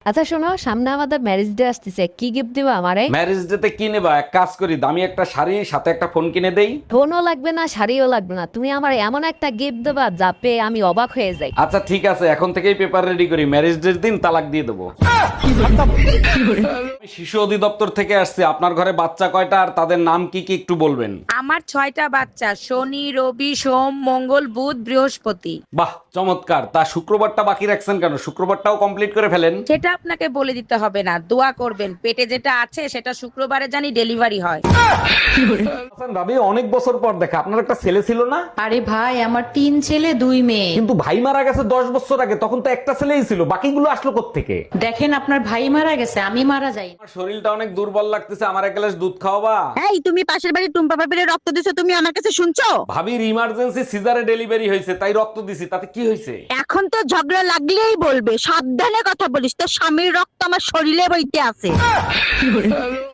আচ্ছা শোনো, সামনে আমাদের ম্যারেজ ডে আসতেছে, কি গিফট দিবা আমারে? ম্যারেজ ডেতে কি নেবা? এক কাজ করি, দামি একটা শাড়ি সাথে একটা ফোন কিনে দেই। ফোনও লাগবে না, শাড়িও লাগবে না, তুমি আমার এমন একটা গিফট দেবা যা পেয়ে আমি অবাক হয়ে যাই। আচ্ছা ঠিক আছে, এখন থেকেই পেপার রেডি করি, ম্যারেজ ডের দিন তালাক দিয়ে দেবো। আমি শিশু অধিদপ্তর থেকে আসছি, আপনার ঘরে বাচ্চা কয়টা আর তাদের নাম কি কি একটু বলবেন? আমার 6টা বাচ্চা, শনি রবি সোম মঙ্গল বুধ বৃহস্পতি। বাহ চমৎকার, তা শুক্রবারটা বাকি রাখছেন কেন? শুক্রবারটাও কমপ্লিট করে ফেলেন। সেটা আপনাকে বলে দিতে হবে না, দোয়া করবেন পেটে যেটা আছে সেটা শুক্রবারে জানি ডেলিভারি হয়। হাসান ভাবি, অনেক বছর পর দেখা, আপনার একটা ছেলে ছিল না? আরে ভাই, আমার 3 ছেলে 2 মেয়ে। কিন্তু ভাই মারা গেছে 10 বছর আগে, তখন তো একটা ছেলেই ছিল, বাকিগুলো আসলো কোত্থেকে? দেখেন, আপনার ভাই মারা গেছে, আমি মারা যাই। আমার শরীরটা অনেক দুর্বল লাগতেছে, আমার এক গ্লাস দুধ খাওয়াবা? এই তুমি পাশের বাড়ি টুম্পা বাবির রক্ত দিছো, তুমি আমার কাছে শুনছো? ভাবির ইমার্জেন্সি সিজারে ডেলিভারি হয়েছে, তাই রক্ত দিছি, তাতে কি হয়েছে? এখন তো ঝগড়া লাগলেই বলবে, সাবধানে কথা বলিস, তোর স্বামীর রক্ত আমার শরীরে বইতে আছে।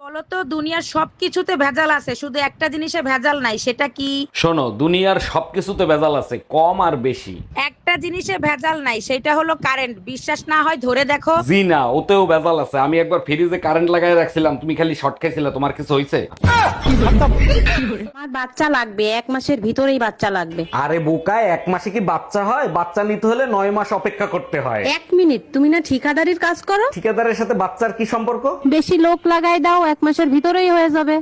বলতো দুনিয়ার সবকিছুতে ভেজাল আছে, শুধু একটা জিনিসে ভেজাল নাই, সেটা কি? শোনো, দুনিয়ার সবকিছুতে ভেজাল আছে, কম আর বেশি। একটা জিনিসে ভেজাল নাই, সেটা হলো কারেন্ট। বিশ্বাস না হয় ধরে দেখো। জি না, ওতেও ভেজাল আছে। আমি একবার ফ্রিজে কারেন্ট লাগাই রাখছিলাম, তুমি খালি শর্ট খাইছিলে, তোমার কিছু হয়েছে? আমার বাচ্চা লাগবে, 1 মাসের ভিতরেই বাচ্চা লাগবে। আরে বোকায়, 1 মাসে কি বাচ্চা হয়? বাচ্চা নিতে হলে 9 মাস অপেক্ষা করতে হয়। 1 মিনিট, তুমি না ঠিকাদারির কাজ করো? ঠিকাদারের সাথে বাচ্চার কি সম্পর্ক? বেশি লোক লাগাই দাও, 1 মাসের ভিতরেই হয়ে যাবে।